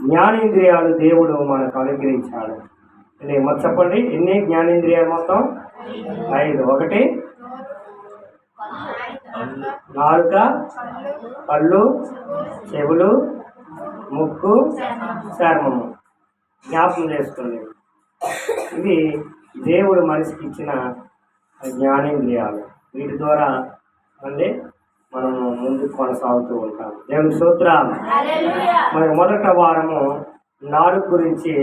జ్ఞానేంద్రియాలు దేవుడు మనకు అనుగ్రహించాడు. మొత్తం చెప్పండి, ఎన్ని జ్ఞానేంద్రియాలు మొత్తం? 5. ఒకటి నాలుక, కళ్ళు, చెవులు, ముక్కు, చర్మము. జ్ఞాపకం చేసుకోండి, ఇది దేవుడు మనిషికి ఇచ్చిన జ్ఞానేంద్రియాలు. వీటి ద్వారా అంటే మనము ముందుకు కొనసాగుతూ ఉంటాం. దేవుని స్తోత్రం. మరి మొదట వారము నాలుక గురించి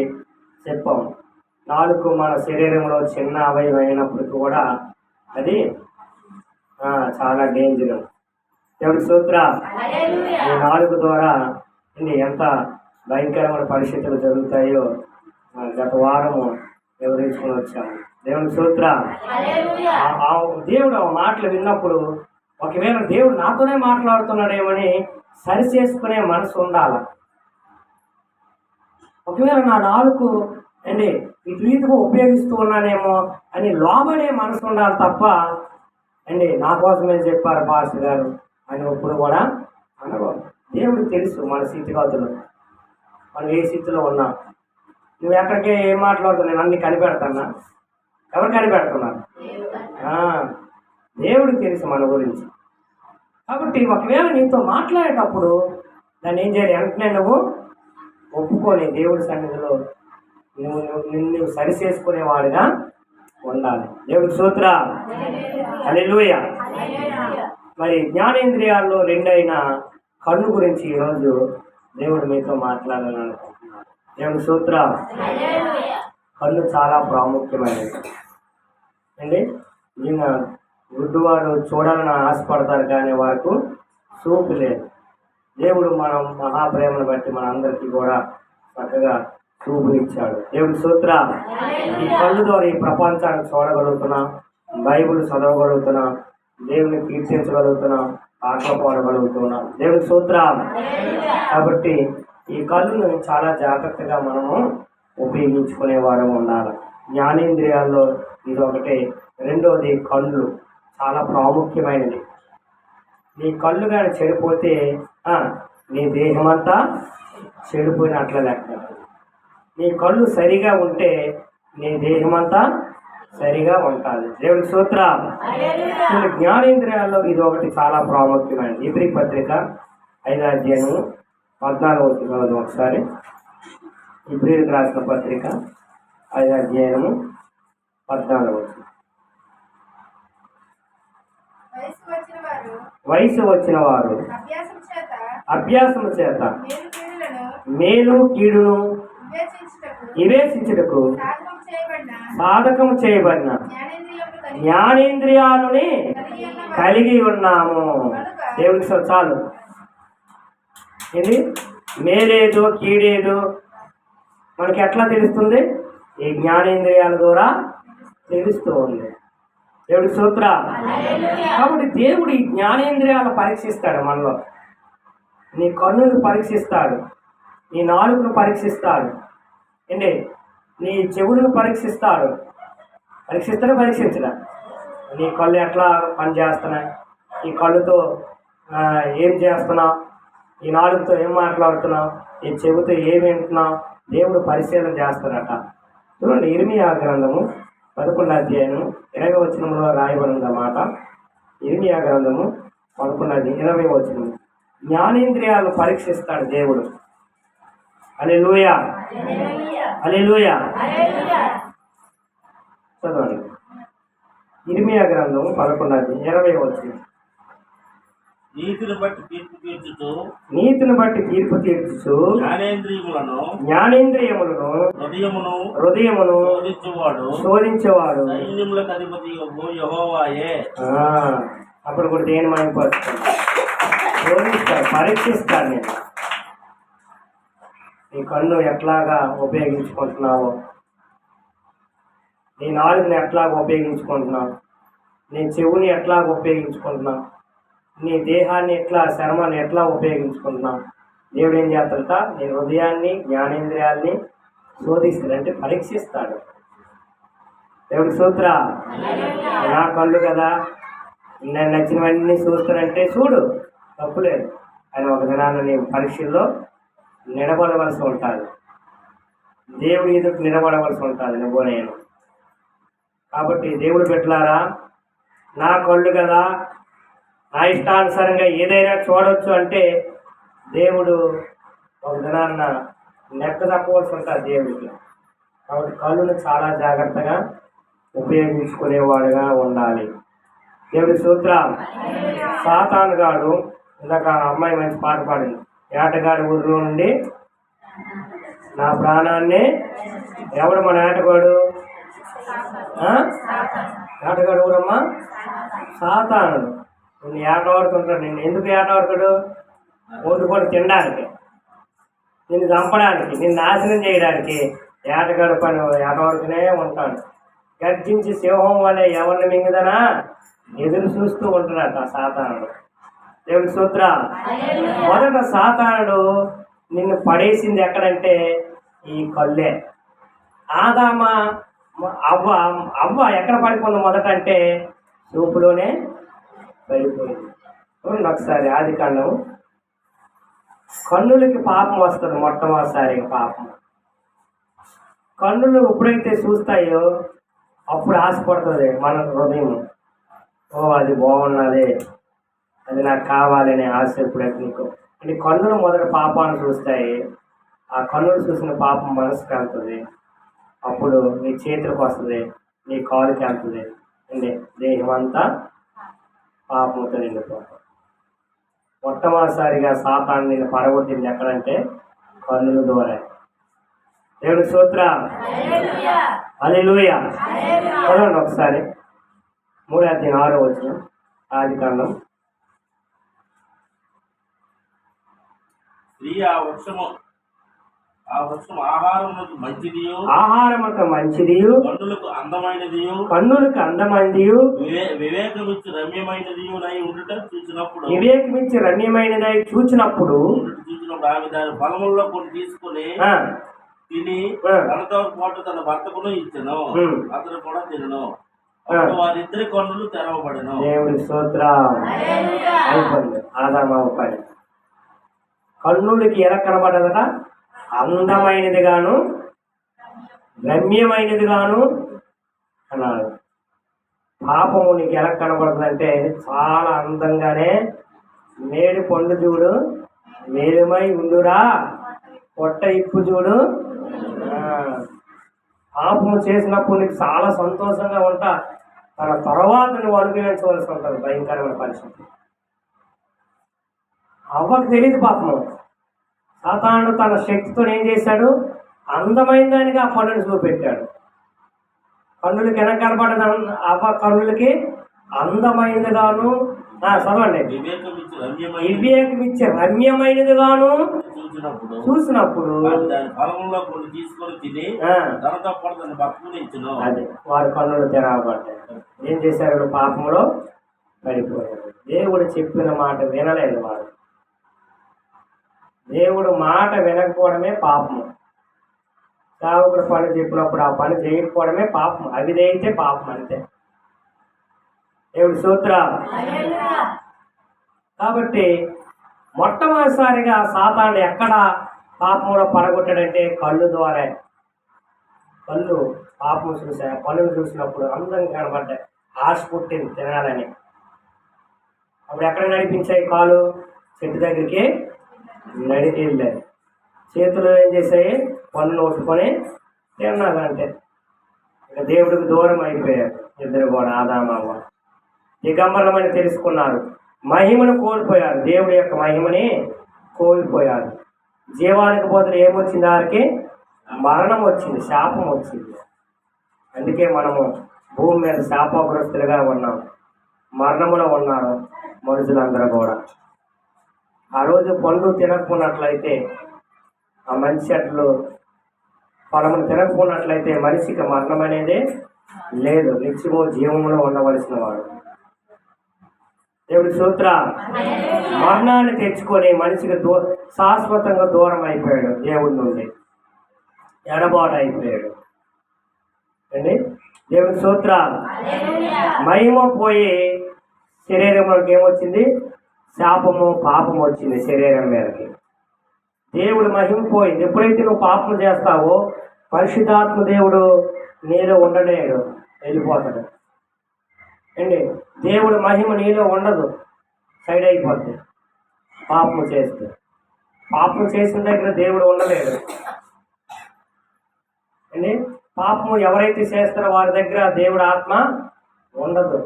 చెప్పాం. నాలుక మన శరీరంలో చిన్న అవయవం అయినప్పటికీ కూడా అది చాలా డేంజర్. దేవుని స్తోత్రం. ఈ నాలుక ద్వారా ఎంత భయంకరమైన పరిస్థితులు జరుగుతాయో గత వారము వివరించుకుని వచ్చాము. దేవుని స్తోత్రం. దేవుడు ఆ మాటలు విన్నప్పుడు ఒకవేళ దేవుడు నాతోనే మాట్లాడుతున్నాడేమని సరి చేసుకునే మనసు ఉండాలి. ఒకవేళ నా నాలుగు ఇటు రీతిగా ఉపయోగిస్తూ ఉన్నానేమో అని లోబడే మనసు ఉండాలి తప్ప నా కోసమే చెప్పారు పాస్టర్ గారు అని ఎప్పుడు కూడా అనకూడదు. దేవుడికి తెలుసు మన స్థితిగతులు, మనం ఏ స్థితిలో ఉన్నాం. నువ్వు ఎక్కడికి ఏం మాట్లాడుతున్నావు? నేను అన్ని కనిపెడతానా? ఎవరు కనిపెడుతున్నారు? దేవుడికి తెలుసు మన గురించి. కాబట్టి ఒకవేళ నీతో మాట్లాడేటప్పుడు దాన్ని ఏం చేయాలి? వెంటనే నువ్వు ఒప్పుకొని దేవుడి సన్నిధిలో నిన్ను సరి చేసుకునేవాడుగా ఉండాలి. దేవుడికి స్తోత్రం. హల్లెలూయా. మరి జ్ఞానేంద్రియాల్లో 2 అయిన కన్ను గురించి ఈరోజు దేవుడు మీతో మాట్లాడాలని అనుకుంటున్నాను. దేవుడి స్తోత్రం. కన్ను చాలా ప్రాముఖ్యమైనది ఈయన గుడ్డువారు చూడాలని ఆశపడతారు కానీ వారికి చూపు లేదు. దేవుడు మనం మహాప్రేమను బట్టి మన అందరికీ కూడా చక్కగా చూపునిచ్చాడు. దేవుడి స్తోత్రం. ఈ కళ్ళు ద్వారా ఈ ప్రపంచాన్ని చూడగలుగుతున్నాం, బైబిల్ చదవగలుగుతున్నాం, దేవుని కీర్తించగలుగుతున్నాం, పాటలు పాడగలుగుతున్నాం. దేవుడి స్తోత్రం. కాబట్టి ఈ కళ్ళును చాలా జాగ్రత్తగా మనము ఉపయోగించుకునే వారం ఉండాలి. జ్ఞానేంద్రియాల్లో ఇది ఒకటి. రెండోది కళ్ళు చాలా ప్రాముఖ్యమైనది. నీ కళ్ళు కానీ చెడిపోతే నీ దేహమంతా చెడిపోయినట్ల లెక్క. నీ కళ్ళు సరిగా ఉంటే నీ దేహమంతా సరిగా ఉంటుంది. దేవుడికి స్తోత్రం. జ్ఞానేంద్రియాల్లో ఇది ఒకటి చాలా ప్రాముఖ్యమైనది. ఇబ్రీ పత్రిక 5వ అధ్యాయము 14వ వచనం ఒకసారి. ఇబ్రీలకు రాసిన పత్రిక 5వ అధ్యాయము 14వ వచనం. వయసు వచ్చిన వారు అభ్యాసము చేత మేలు కీడును వివేచించుటకు సాధకము చేయబడిన జ్ఞానేంద్రియాలని కలిగి ఉన్నాము. దేవునికి చాలు. ఇది మేలేదో కీడేదో మనకి ఎట్లా తెలుస్తుంది? ఈ జ్ఞానేంద్రియాల ద్వారా తెలుస్తూ ఉంది. దేవుడి స్తోత్రం. కాబట్టి దేవుడు ఈ జ్ఞానేంద్రియాలను పరీక్షిస్తాడు మనలో. నీ కన్నును పరీక్షిస్తాడు, నీ నాలుకను పరీక్షిస్తాడు, నీ చెవులను పరీక్షిస్తాడు. పరీక్షించడా? నీ కళ్ళు ఎట్లా పనిచేస్తున్నాయి, ఈ కళ్ళుతో ఏం చేస్తున్నావు, ఈ నాలుగుతో ఏం మాట్లాడుతున్నావు, ఈ చెవితో ఏం వింటున్నావు, దేవుడు పరిశీలన చేస్తాడట. చూడండి, ఇర్మియా గ్రంథము 11వ అధ్యాయము 20వ వచనంలో రాయబడిన మాట. ఇర్మియా గ్రంథము 11:20 వచనం. జ్ఞానేంద్రియాలను పరీక్షిస్తాడు దేవుడు. హల్లెలూయా, హల్లెలూయా. చదవండి, ఇర్మియా గ్రంథము 11:20 వచనం. నీతిని బట్టి తీర్పు తీర్చుచు జ్ఞానేంద్రియములను హృదయమును శోధించేవాడు సైన్యములకు అధిపతి యెహోవాయే. అప్పుడు కూడా దేని మనం శోధిస్తాడు, పరీక్షిస్తాడు. నేను నీ కన్ను ఎట్లాగా ఉపయోగించుకుంటున్నావో, నీ నాలుగుని ఎట్లాగా ఉపయోగించుకుంటున్నావు, నీ చెవుని ఎట్లాగా ఉపయోగించుకుంటున్నావు, నీ దేహాన్ని ఎట్లా, శర్మాన్ని ఎట్లా ఉపయోగించుకుంటున్నావు. దేవుడు ఏం చేస్తాడట? నీ హృదయాన్ని జ్ఞానేంద్రియాల్ని శోధిస్తాడు, అంటే పరీక్షిస్తాడు. దేవుడి స్తోత్రం. నా కళ్ళు కదా, నేను నచ్చినవన్నీ చూస్తానంటే చూడు, తప్పులేదు. ఆయన ఒక దినాన్ని నీ పరీక్షల్లో నిలబడవలసి ఉంటుంది. దేవుడి ఎదుట నిలబడవలసి ఉంటుంది నువ్వు నేను. కాబట్టి దేవుడు పెట్టారా, నా కళ్ళు కదా, నా ఇష్టానుసారంగా ఏదైనా చూడవచ్చు అంటే దేవుడు ఒక దినాన్న నెక్క తప్పవలసి ఉంటుంది దేవుడికి. కాబట్టి కళ్ళును చాలా జాగ్రత్తగా ఉపయోగించుకునేవాడుగా ఉండాలి. దేవుడి సూత్రం. సాతానుగాడు, ఇందాక అమ్మాయి మంచి పాట పాడింది, ఏటగాడి ఊరిలో నుండి నా ప్రాణాన్ని, ఎవడు మన ఏటగాడు? ఏటగాడు ఊరమ్మా సాతానుడు. నిన్ను ఏటవాడుతుంటాడు. నిన్ను ఎందుకు ఏటవాడుతాడు? ఓటుకొని తినడానికి, నిన్ను చంపడానికి, నిన్ను నాశనం చేయడానికి ఏటగాడు పని ఏటవాడుతూనే ఉంటాడు. గర్జించి సింహం వల్ల ఎవరిని మింగుదనా ఎదురు చూస్తూ ఉంటున్నాడు ఆ సాతానుడు. దేవుడి సూత్ర. మొదట సాతానుడు నిన్ను పడేసింది ఎక్కడంటే ఈ కళ్ళే. ఆదామ అవ్వ అవ్వ ఎక్కడ పడిపోయింది మొదట అంటే చూపులోనే పడిపోయింది. చూడండి ఒకసారి ఆదికాండం. కన్నులకి పాపం వస్తుంది మొట్టమొదటిసారిగా పాపం. కన్నులు ఎప్పుడైతే చూస్తాయో అప్పుడు ఆశపడుతుంది మన హృదయం. ఓ అది బాగున్నది, అది నాకు కావాలనే ఆశ ఎప్పుడైతే నీకు అంటే కన్నులు మొదట పాపాన్ని చూస్తాయి. ఆ కన్నులు చూసిన పాపం మనసుకి వెళ్తుంది. అప్పుడు నీ చేతులకు వస్తుంది, నీ కాలుకి వెళ్తుంది. అండి దేహం అంతా పాపంతో నిండిపోతుంది. మొట్టమొదటిసారిగా సాతాను నిన్ను పడగొట్టింది ఎక్కడంటే కన్నుల ద్వారా. దేవుడి సూత్ర. హల్లెలూయా. చదవండి ఒకసారి 3:6 ఆదికాండం. ఆహారముకు మంచిదియు, కన్నులకు అందమైనదియు, వివేకమిచ్చి రమ్యమైనదై చూచినప్పుడు ఆమె దాని ఫలముల్లో కొన్ని తీసుకుని తిని తనతో పాటు తన భర్తకును ఇచ్చను, అతను కూడా తినను. వారిద్దరి కన్నులు తెరవబడను. దేవుడి స్తోత్రం. అయిపోయింది ఆదామవ్వ పని. కన్నులకి ఎలా కనబడదట? అందమైనది గాను రమ్యమైనది గాను అన్నాడు. పాపము నీకు ఎలా కనబడుతుందంటే చాలా అందంగానే, మేడి పండు చూడు మేలుమై ఉండురా, పొట్ట ఇప్పు చూడు. పాపము చేసినప్పుడు నీకు చాలా సంతోషంగా ఉంటా, తన తర్వాత నువ్వు అనుభవించవలసి ఉంటుంది భయంకరమైన పరిస్థితి. అవ్వకు తెలియదు పాపము. సాతానుడు తన శక్తితో ఏం చేశాడు? అందమైన దానిగా ఆ పనులు చూపెట్టాడు. కన్నులకి ఎలా కనపడదు? అవ్వ కన్నులకి అందమైనది గాను, చదవండి, వివేకమిచ్చే రమ్యమైనది గాను చూసినప్పుడు అది వారి కన్నులు తెరవబడ్డాయి. ఏం చేశారు? పాపంలో పడిపోయారు. దేవుడు చెప్పిన మాట వినలేదు వాడు. దేవుడు మాట వినకపోవడమే పాపము. సేవకుడు పని చెప్పినప్పుడు ఆ పని చేయకపోవడమే పాపం. అవిదైతే పాపం అంతే. దేవుడి సూత్రం. కాబట్టి మొట్టమొదటిసారిగా సాతాను ఎక్కడ పాపంలో పడగొట్టాడంటే కళ్ళు ద్వారా. కళ్ళు పాపం చూసా, పనులు చూసినప్పుడు అందంగా కనబడ్డాయి, ఆశ పుట్టింది తినాలని. అప్పుడు ఎక్కడ నడిపించాయి? కాలు చెట్టు దగ్గరికి నడికి వెళ్ళాయి. చేతులు ఏం చేశాయి? పనులు ఒట్టుకొని తిన్నారంటే. ఇక దేవుడికి దూరం అయిపోయారు ఇద్దరు కూడా, ఆదామవ్వ. దిగంబరమని తెలుసుకున్నారు, మహిమను కోల్పోయారు. దేవుడి యొక్క మహిమని కోల్పోయారు. జీవానికి బదులు ఏమొచ్చింది? వారికి మరణం వచ్చింది, శాపం వచ్చింది. అందుకే మనము భూమి మీద శాపగ్రస్తులుగా ఉన్నాం, మరణములో ఉన్నారు మనుషులందరూ కూడా. ఆ రోజు పండు తినకపోయినట్లయితే, ఆ మంచి చెట్లు ఫలమును తినకపోయినట్లయితే మనిషికి మరణం అనేది లేదు, నిత్యము జీవములో ఉండవలసిన వాడు. దేవుడి సూత్ర. మరణాన్ని తెచ్చుకొని మనిషికి శాశ్వతంగా దూరం అయిపోయాడు దేవుడి నుండి, ఎడబాటు అయిపోయాడు అండి. దేవుడి సూత్ర. మహిమ పోయి శరీరంలోకి ఏమొచ్చింది? శాపము, పాపం వచ్చింది శరీరం మీదకి. దేవుడు మహిమ పోయింది. ఎప్పుడైతే నువ్వు పాపం చేస్తావో పరిశుద్ధాత్మ దేవుడు నీలో ఉండలేడు, వెళ్ళిపోతాడు అండి. దేవుడు మహిమ నీలో ఉండదు, సైడ్ అయిపోద్ది. పాపం చేస్తే, పాపం చేసిన దగ్గర దేవుడు ఉండలేడు అండి. పాపము ఎవరైతే చేస్తారో వారి దగ్గర దేవుడు ఆత్మ ఉండదు.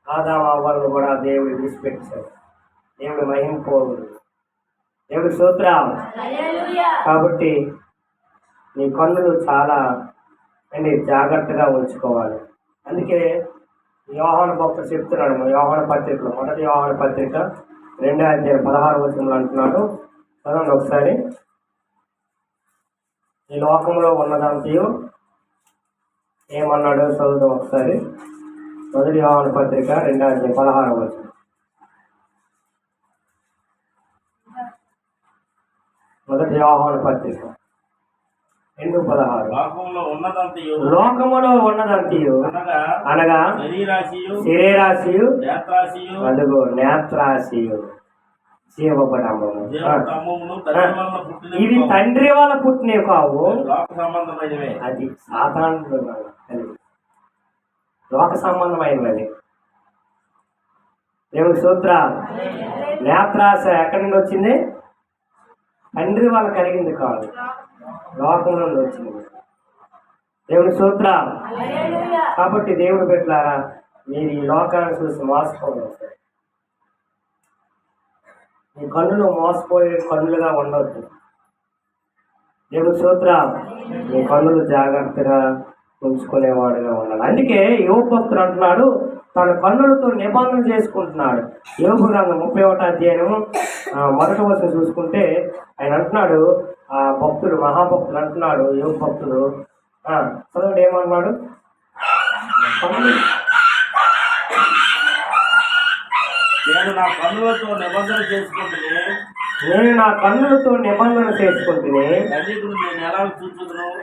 ఆదాము అవ్వలను కూడా దేవుడు విడిచిపెట్టాడు. దేవుడు మహిమ పోదు, దేవుడు స్తోత్రం. కాబట్టి నీ కన్నులు చాలా అండి జాగ్రత్తగా ఉంచుకోవాలి. అందుకే యోహాను భక్తుడు చెప్తున్నాడు, యోహాను పత్రికలో, మొదటి యోహాను పత్రిక 2:16 అంటున్నాడు. చదవండి ఒకసారి. ఈ లోకంలో ఉన్నదంతయు ఏమన్నాడు చదువుదాం ఒకసారి. మొదటి యోహాను పత్రిక 2:16. మొదటి యోహాను పత్రిక 2:16. లోకములో ఉన్నదంతయు అనగా శరీరాశియు అదుగో నేత్రాశియు జీవపడము ఇవి తండ్రి వల్ల పుట్టినవి కావు, అది సాధారణ లోక సంబంధమైనవి. దేవుడి సూత్ర. నేత్రాశ ఎక్కడి నుండి వచ్చింది? తండ్రి వల్ల కలిగింది కాదు, లోకం నుండి వచ్చింది. దేవుడి సూత్ర. కాబట్టి దేవుడు పెట్టారా, మీరు ఈ లోకాన్ని చూసి మోసపోవచ్చు. మీ కన్నులు మోసపోయే కన్నులుగా ఉండవద్దు. దేవుడి సూత్ర. మీ కన్నులు జాగ్రత్తగా ఉంచుకునేవాడుగా ఉండాలి. అందుకే యోబు భక్తుడు అంటున్నాడు, తన కన్నులతో నిబంధన చేసుకుంటున్నాడు. యోబు గ్రంథం 31వ అధ్యాయం 1వ వచనం చూసుకుంటే ఆయన అంటున్నాడు, ఆ భక్తుడు మహాభక్తుడు అంటున్నాడు, యోబు భక్తుడు చదవండి ఏమన్నాడు. నేను నా కన్నులతో నిబంధన చేసుకుంటునే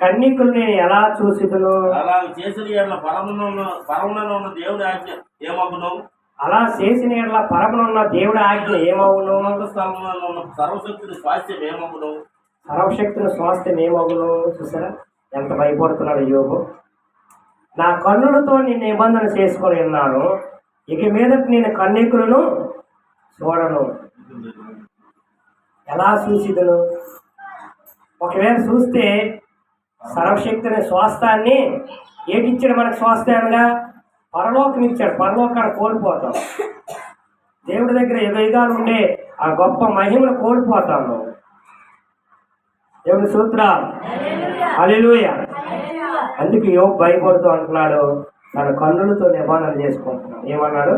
కన్నికులు నేను ఎలా చూసిదును, అలా చేసిన ఎడల పరమున దేవుడి ఆజ్ఞ ఏమగును, అలా చేసిన ఎడల పరమునున్న దేవుడి ఆజ్ఞ ఏమవును, సర్వశక్తిని స్వాస్థ్యం ఏమగును, సర్వశక్తిని స్వాస్థ్యం ఏమగును. చూసారా ఎంత భయపడుతున్నాడు యోబు. నా కన్నులతో నేను నిబంధన చేసుకొని ఉన్నాను, ఇక మీదట నేను కన్నికులను చూడను. ఎలా చూసిదును? ఒకవేళ చూస్తే సర్వశక్తిని స్వాస్థాన్ని ఏటిచ్చాడు మనకు? స్వాస్థ్యాలుగా పరలోకం ఇచ్చాడు. పరలోకాన్ని కోల్పోతాం. దేవుడి దగ్గర యుగాలు ఉండే ఆ గొప్ప మహిమను కోల్పోతాను. దేవుడి సూత్రాలు. హల్లెలూయా. అందుకే యోబు భయపడుతూ అంటున్నాడు, తన కన్నులతో నిబంధన చేసుకుంటున్నాడు. ఏమన్నాడు?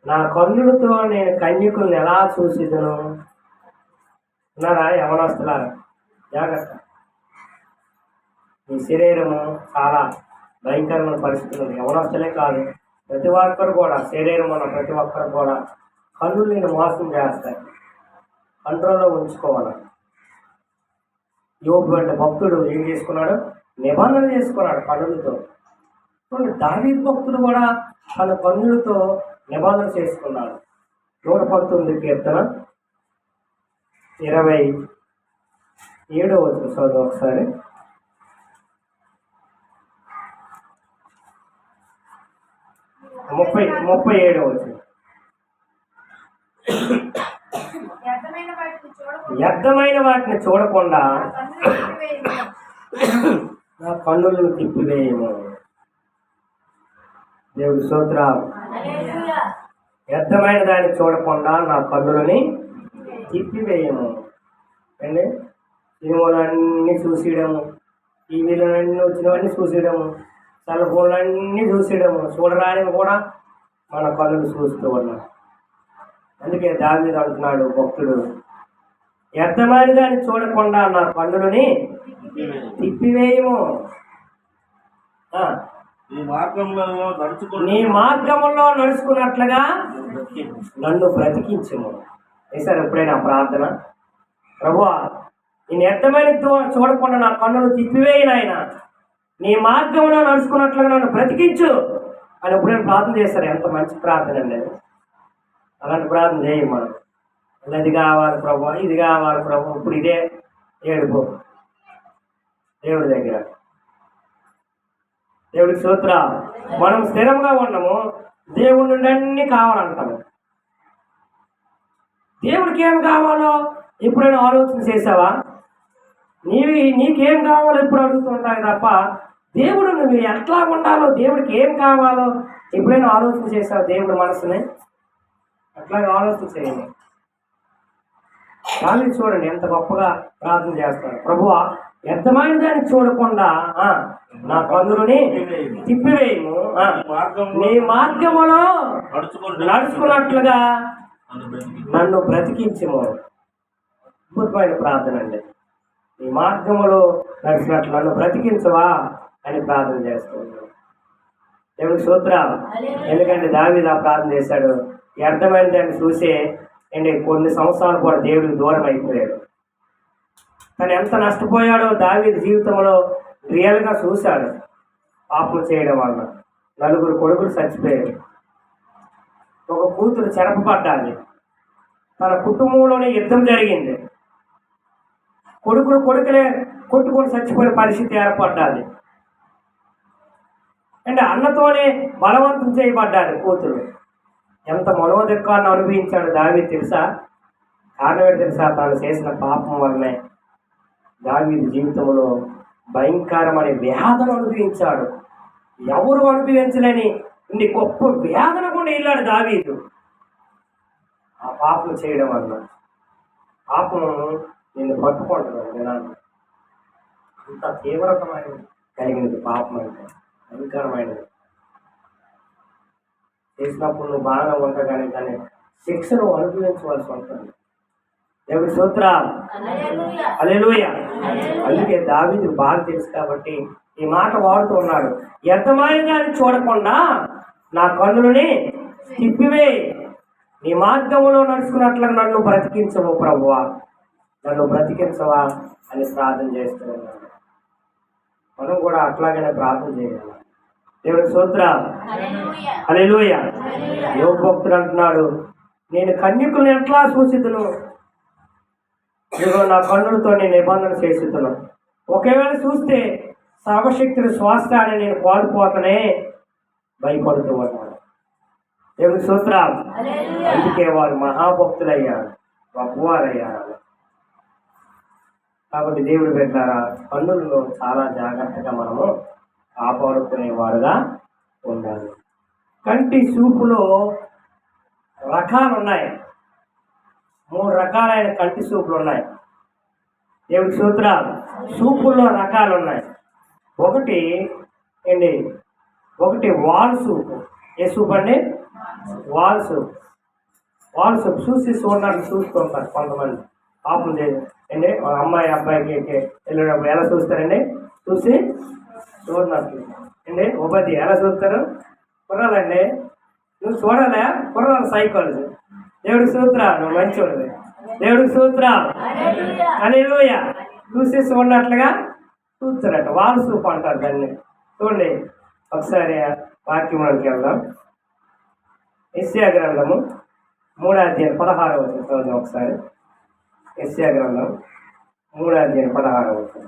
నా కన్నులతో నేను కన్యకులను ఎలా చూసిదును. ఉన్నారా యవనస్తులారా? జాగ్రత్త. ఈ శరీరము చాలా భయంకరమైన పరిస్థితులు ఉంది. యవనస్తులే కాదు, ప్రతి ఒక్కరు కూడా, శరీరం ఉన్న ప్రతి ఒక్కరు కూడా కన్నులు నేను మోసం చేస్తాయి. కంట్రోల్లో ఉంచుకోవాలి. యోబు అంటే భక్తుడు ఏం చేసుకున్నాడు? నిబంధన చేసుకున్నాడు కన్నులతో. దావీదు భక్తుడు కూడా తన కన్నులతో నిబంధన చేసుకున్నాడు. 119 కీర్తన 27వ వచనం చదువు ఒకసారి. ముప్పై 37వ వచనం. వ్యర్థమైన వాటిని చూడకుండా నా కన్నులను తిప్పివేయము. దేవుడి స్తోత్రాలు. వ్యర్థమైన దాన్ని చూడకుండా నా కన్నులని తిప్పివేయము. అండి సినిమాలన్నీ చూసేయడము, టీవీలన్నీ వచ్చినవన్నీ చూసేయడము, సెల్ ఫోన్లన్నీ చూసేయడము, చూడరాని కూడా మన కన్నులు చూస్తూ ఉన్నాం. అందుకే దావీదు అంటున్నాడు భక్తుడు, వ్యర్థమైన దాన్ని చూడకుండా నా కన్నులని తిప్పివేయము. నీ మార్గంలో నడుచుకున్నట్లుగా నన్ను బ్రతికించుము. వేసారు ఎప్పుడైనా ప్రార్థన? ప్రభువా, నేను వ్యర్థమైన చూడకుండా నా కన్నులు తిప్పివేయి నాయన, నీ మార్గంలో నడుచుకున్నట్లుగా నన్ను బ్రతికించు అని ఎప్పుడైనా ప్రార్థన చేస్తారు. ఎంత మంచి ప్రార్థన అండి. అలాంటి ప్రార్థన చేయం మనం. అది కావాలి ప్రభు, ఇది కావాలి ప్రభు. ఇప్పుడు ఇదే ఏడుపు దేవుడి దగ్గర. దేవుడికి స్తోత్ర. మనం స్థిరంగా ఉన్నాము, దేవుడి నుండి అన్నీ కావాలంటాము. దేవుడికి ఏం కావాలో ఎప్పుడైనా ఆలోచన చేసావా? నీకేం కావాలో ఎప్పుడు అడుగుతుంటాయి తప్ప దేవుడు నువ్వు ఎట్లా ఉండాలో, దేవుడికి ఏం కావాలో ఎప్పుడైనా ఆలోచన చేసావు? దేవుడి మనసుని అట్లాగే ఆలోచన చేయండి. కానీ చూడండి ఎంత గొప్పగా ప్రార్థన చేస్తాడు. ప్రభువా, వ్యర్థమైన దాన్ని చూడకుండా నా కన్నులని తిప్పివేయము, నీ మార్గములో నడుచుకున్నట్లుగా నన్ను బ్రతికించము. అద్భుతమైన ప్రార్థన అండి. నీ మార్గములో నడిచినట్లు నన్ను బ్రతికించవా అని ప్రార్థన చేస్తున్నాడు. దేవుడికి స్తోత్రం. ఎందుకంటే దావీదు ఆ ప్రార్థన చేశాడు. వ్యర్థమైన దాన్ని చూసే కొన్ని సంవత్సరాలు కూడా దేవుడికి దూరం అయిపోయాడు. తను ఎంత నష్టపోయాడో దావీదు జీవితంలో రియల్గా చూశాడు. పాపం చేయడం వల్ల 4 కొడుకులు చచ్చిపోయారు, ఒక కూతురు చెరపబడ్డాలి, తన కుటుంబంలోనే యుద్ధం జరిగింది, కొడుకులే కొట్టుకొని చచ్చిపోయిన పరిస్థితి ఏర్పడ్డాలి. అంటే అన్నతోనే బలవంతం చేయబడ్డాడు కూతురు. ఎంత మనోదుఖాన్ని అనుభవించాడు దావీదు తెలుసా? కారణం ఏంటి తెలుసా? తాను చేసిన పాపం వల్లనే దావీదు జీవితంలో భయంకరమైన వేదన అనుభవించాడు. ఎవరు అనుభవించలేని ఇన్ని గొప్ప వేదన కూడా వెళ్ళాడు దావీదు ఆ పాపం చేయడం వల్ల. పాపం నిన్ను పట్టుకుంటున్నాడు జనాన్ని. అంత తీవ్రతమైన కలిగినది పాపం అంటే, భయంకరమైనది. చేసినప్పుడు నువ్వు బాగా ఉండగానే కానీ శిక్షను అనుభవించవలసి ఉంటుంది. దేవుడి స్తోత్రం. హల్లెలూయా. అందుకే దావీదు బాగా తెలుసు కాబట్టి ఈ మాట వాడుతూ ఉన్నాడు. వ్యర్థమైన దాన్ని చూడకుండా నా కన్నులని తిప్పివే, నీ మార్గంలో నడుచుకున్నట్లుగా నన్ను బ్రతికించవు ప్రభువా, నన్ను బ్రతికించవా అని ప్రార్థన చేస్తూ ఉన్నాడు. మనం కూడా అట్లాగనే ప్రార్థన చేయాలి. దేవుడి స్తోత్రం. హల్లెలూయా. యోబు భక్తుడు అంటున్నాడు, నేను కన్యకులను ఎట్లా సూచితును, ఇదిగో నా కన్నులతో నేను నిబంధన చేస్తున్నాను. ఒకవేళ చూస్తే సర్వశక్తులు స్వాస్థ్యాన్ని నేను కోల్పోతానే భయపడుతూ ఉన్నాడు. దేవుడి స్తోత్రం. అందుకే వారు మహాభక్తులయ్యారు, గొప్పవారయ్యారు. కాబట్టి దేవుడు పెట్టారా, కన్నులను చాలా జాగ్రత్తగా మనము కాపాడుకునేవారుగా ఉండాలి. కంటి చూపులో రకాలు ఉన్నాయి. 3 రకాలైన కంటి చూపులు ఉన్నాయి. దేవుడి స్తోత్రాలు. చూపుల్లో రకాలు ఉన్నాయి. ఒకటి వాల్ సూపు. ఏ సూప్ అండి? Wall soup. చూడడానికి చూస్తుంటారు కొంతమంది. పాపం అండి అమ్మాయి అబ్బాయికి వెళ్ళినప్పుడు ఎలా చూస్తారండి? చూసి చూడనట్లు అండి. ఉపాధి ఎలా చూస్తారు? కుర్రాలండి, నువ్వు చూడాలా? కుర్రాలు సైకాలజీ. దేవుడికి స్తోత్రం. నువ్వు మంచివాడు. దేవుడికి స్తోత్రం. హల్లెలూయా. చూసి చూడనట్లుగా చూస్తారట. వాల్ సూప్ అంటారు దాన్ని. చూడండి ఒకసారి వాక్యంలోకి వెళ్దాం. యెషయా గ్రంథము 3:16 చదువుదాం ఒకసారి. యెషయా గ్రంథం 3:16.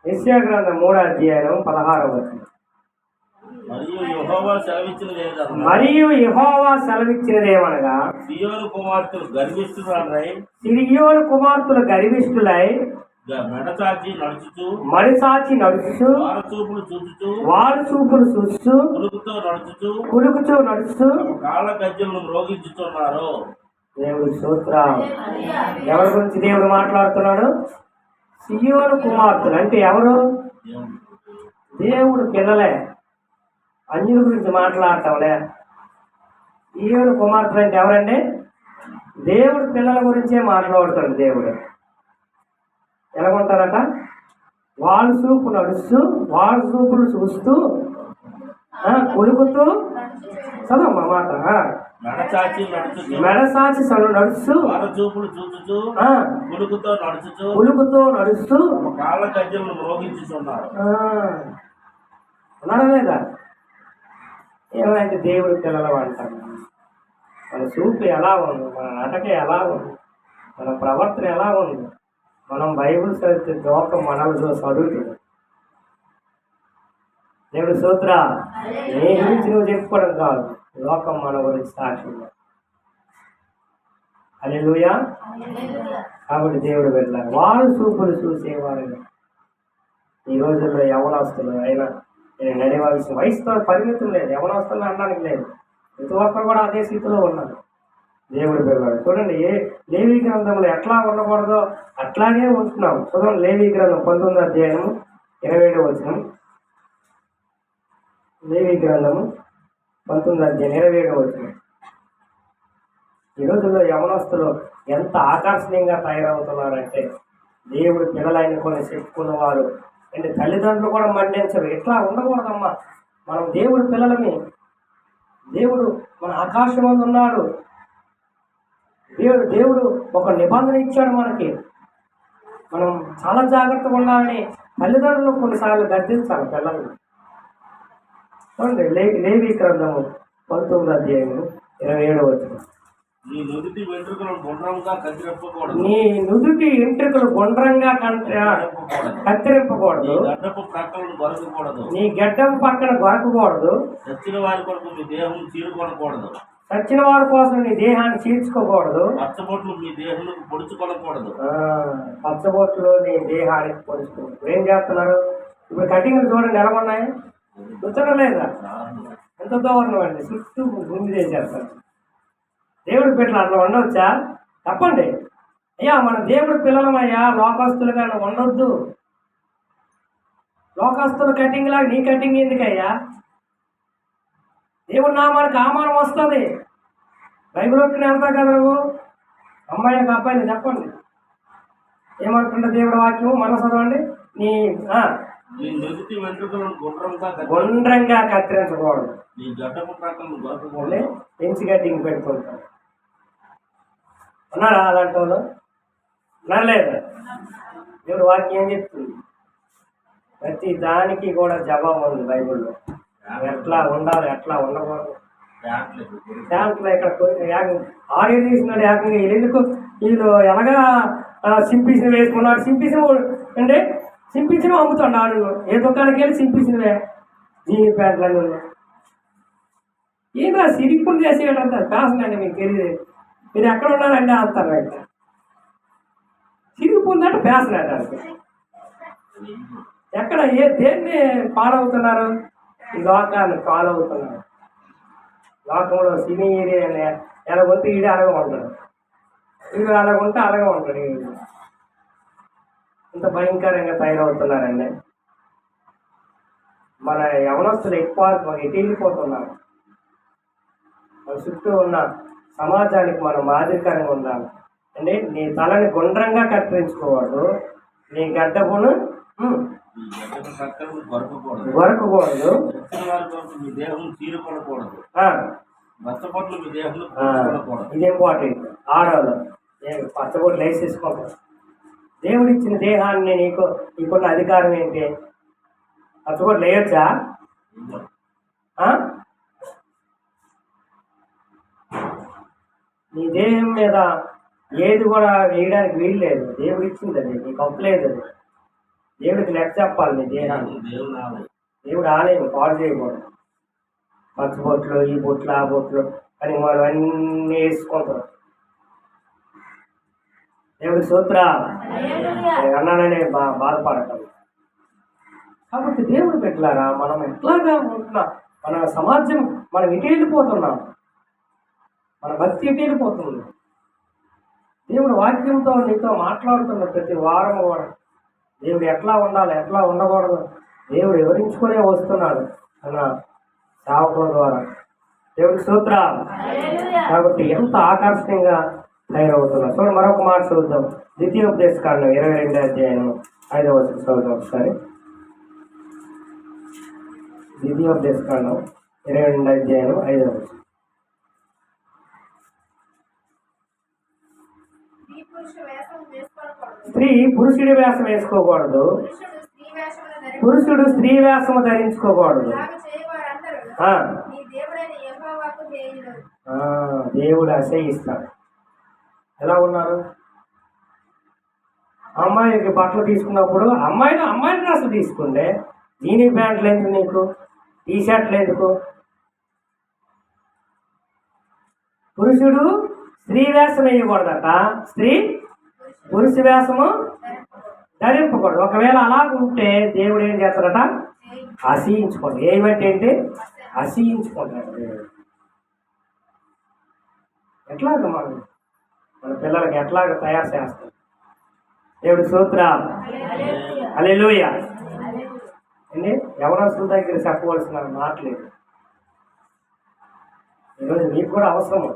యెషయా గ్రంథం 3:16. మరియు యెహోవా సెలవిచ్చినదేమనగా, సియోను కుమార్తెలు గర్విష్ఠులై మడిచాచి నడుచుచు వారు చూపులు చూస్తూ కులుకుతూ నడుచుతూ కాళ్ళ గజ్జలను మ్రోగించుతున్నారు. దేవుడి స్తోత్రం. ఎవరి గురించి దేవుడు మాట్లాడుతున్నాడు? సియోను కుమార్తెలు అంటే ఎవరు? దేవుడు పిల్లలే. అన్యుల గురించి మాట్లాడతాంలే. సియోను కుమార్తెలు అంటే ఎవరండి? దేవుడు పిల్లల గురించే మాట్లాడుతాడు దేవుడు. ఎలాగుంటారట? వాళ్ళ చూపు నడుస్తూ వాళ్ళ చూపులు చూస్తూ కొలుకుతూ చదవమ్మా మాట. మెడసాచి నడుస్తూ చూపులు చూచుచు కొలుకుతో నడుస్తూ కాళ్ళ గజ్జలను మ్రోగించుతున్నారు. ఉన్నారా లేదా? ఏమైతే దేవుడి పిల్లలు అంటారు. మన చూపు ఎలా ఉంది, మన నటక ఎలా ఉంది, మన ప్రవర్తన ఎలా ఉంది, మనం బైబిల్ చదివితే లోకం మనలో చదువుతుంది. దేవుడు సూత్ర నీ గురించి నువ్వు చెప్పుకోవడం కాదు, లోకం మన గురించి సాక్షిగా. హల్లెలూయా. కాబట్టి దేవుడు వెళ్ళాలి. వారు చూపులు చూసేవారు. ఈ రోజుల్లో యవనస్తులు అయినా నడివాల్సిన వయసుతో పరిమితం లేదు, యవనస్తులు అనడానికి లేదు. ప్రతి ఒక్కరు కూడా అదే స్థితిలో ఉన్నారు. దేవుడు వెళ్ళాడు. చూడండి, లేవీ గ్రంథంలో ఎట్లా ఉండకూడదో అట్లాగే ఉంటున్నాం. చూడండి, లేవీ గ్రంథం 19వ అధ్యాయం 27వ వచనం. లేవీ గ్రంథము 19వ అధ్యాయం 27వ వచనం. ఈ రోజుల్లో యవనస్తులు ఎంత ఆకర్షణీయంగా తయారవుతున్నారంటే, దేవుడు పిల్లలైన కొన్ని చెప్పుకున్న వారు అంటే తల్లిదండ్రులు కూడా మండించరు. ఎట్లా ఉండకూడదమ్మా, మనం దేవుడు పిల్లలని. దేవుడు మన ఆకాశం మీద ఉన్నాడు. దేవుడు ఒక నిబంధన ఇచ్చాడు మనకి. మనం చాలా జాగ్రత్తగా ఉండాలని తల్లిదండ్రులు కొన్నిసార్లు గర్దించాలి పిల్లల్ని. చూడండి, లేవీ గ్రంథము 19వ అధ్యాయం 27వ వచనం. నీ నుదుటి వెంట్రుకలు గుండ్రంగా కత్తిరింపకూడదు. నీ గడ్డపు పక్కన గొరకకూడదు. చచ్చిన వారి కొరకు మీ దేహం చీరుకొనకూడదు. చచ్చిన వారి కోసం నీ దేహాన్ని చీల్చుకోకూడదు. పచ్చబొట్లు మీ దేహానికి పొడుచుకొనకూడదు. పచ్చబొట్లు నీ దేహానికి పొడుచుకోకూడదు. ఏం చేస్తున్నారు ఇప్పుడు? కటింగ్లు చూడండి ఎలా ఉన్నాయి, గుర్తడం లేదా? ఎంత దూరం అండి, చుట్టూ గుండి చేసేస్తారు. దేవుడి బిడ్డలు అట్లా ఉండవచ్చా? తప్పండి. అయ్యా, మన దేవుడి పిల్లలమయ్యా, లోకస్తులుగా ఉండొద్దు. లోకస్తుల కటింగ్ లాగా నీ కటింగ్ ఎందుకయ్యా? దేవుడు నామానికి ఆమానం వస్తుంది. బైబిల్ ఒట్టుని వెళ్తా కదా నువ్వు, అమ్మాయిలకు అబ్బాయిని చెప్పండి ఏమంటుంటే దేవుడి వాక్యం మన చదవండి. నీ నుదుటి వెంట్రుకలను గుండ్రంగా కత్తిరించకూడదు. నీ గడ్డపు ప్రక్కలను పెంచి కటింగ్ పెట్టుకుంటారు. ఉన్నారా అలాంటి వాళ్ళు? లేదా? దేవుడు వాక్యం ఏం చెప్తుంది? ప్రతి దానికి కూడా జవాబు ఉంది బైబిల్లో. ఎట్లా ఉండాలి, ఎట్లా ఉండకూడదు. దాంట్లో ఇక్కడ 6 తీసినాడు ఏకంగా. వీళ్ళెందుకు వీళ్ళు ఎలాగా సింపిసిన వేసుకున్నాడు? సింపిసిన అంటే సింపించిన అమ్ముతున్నాడు. ఏ దుకాణానికి వెళ్ళి సింపించినవే జీని ప్యాంట్లను ఏదో సిరిప్పుడు చేసేటంత ఫ్యాషన్ అండి. మీకు తెలియదు, మీరు ఎక్కడ ఉన్నారంటే అంటారు. అయితే సిరిగిపోందంటే ఫ్యాషన్ అంటారు. ఎక్కడ దేన్ని ఫాలో అవుతున్నారు? ఈ లోకాన్ని ఫాలో అవుతున్నారు. లోకంలో సినీ ఏరియా ఎలాగొంటే ఈడే అలాగే ఉంటాడు, వీడు అలాగుంటే అలాగే ఉంటాడు. ఇంత భయంకరంగా తయారవుతున్నారండి. మన యవనస్తులు ఎక్కువ ఎటు వెళ్ళిపోతున్నారు. మన చుట్టూ ఉన్న సమాజానికి మనం మాదిరికరంగా ఉండాలి. అంటే నీ తలని గుండ్రంగా కత్తిరించుకోవద్దు, నీ గడ్డపును గొరకకూడదు, ఇది ఇంపార్టెంట్. ఆడవాళ్ళు పచ్చబొట్లు వేసేసుకోవాలి. దేవుడు ఇచ్చిన దేహాన్ని నీకున్న అధికారం ఏంటి? పచ్చబొట్లు వేయొచ్చా? నీ దేహం మీద ఏది కూడా వేయడానికి వీలు లేదు. దేవుడు ఇచ్చింది అది, నీకు అప్పులేదు. అది దేవుడికి లెక్క చెప్పాలి. నీ దేహాన్ని దేవుడు ఆలయం పాడు చేయకూడదు. పచ్చబొట్లు, ఈ బొట్లు, ఆ బొట్లు అని మనం అన్నీ వేసుకుంటాం. దేవుడి సూత్ర అన్నాననే బాధపడతాం. కాబట్టి దేవుడు పెట్టారా, మనం ఎట్లాగా ఉంటున్నాం, మన సమాజం మనం ఇటు వెళ్ళిపోతున్నాం, మన భక్తి ఇటు వెళ్ళిపోతుంది. దేవుడు వాక్యంతో నీతో మాట్లాడుతున్న ప్రతి వారం కూడా దేవుడు ఎట్లా ఉండాలి, ఎట్లా ఉండకూడదు దేవుడు వివరించుకునే వస్తున్నాడు అన్న సేవకుల ద్వారా. దేవుడి సూత్ర కాబట్టి ఎంత ఆకర్షణీయంగా తయారవుతున్నా. చూడండి, మరొక మాట చూద్దాం. ద్వితీయోపదేశకాండం 22వ అధ్యాయం 5వ వచనం చదువుతాం ఒకసారి. ద్వితీయోపదేశకాండం 22వ అధ్యాయం 5వ వచనం. స్త్రీ పురుషుడి వేషం వేసుకోకూడదు, పురుషుడు స్త్రీ వేషము ధరించుకోకూడదు. దేవుడు అసహ్యిస్తాడు. ఎలా ఉన్నారు? అమ్మాయికి బట్టలు తీసుకున్నప్పుడు అమ్మాయిని డ్రెస్సులు తీసుకుంటే జీనీ ప్యాంట్లు ఎందుకు, నీకు టీ షర్ట్లు ఎందుకు? పురుషుడు స్త్రీ వేషం వేయకూడదట, స్త్రీ పురుష వేషము ధరింపకూడదు. ఒకవేళ అలా ఉంటే దేవుడు ఏం చేస్తాడట? అసహించుకోండి. ఏమంటే ఏంటి? అసహించుకుంటాడు దేవుడు. ఎట్లాగ మన పిల్లలకి ఎట్లాగ తయారు చేస్తాడు దేవుడు? స్తోత్రం, హల్లెలూయా. అండి యవనస్తుల దగ్గర చెప్పవలసిన మాటలేదు. ఈరోజు మీకు కూడా అవసరము.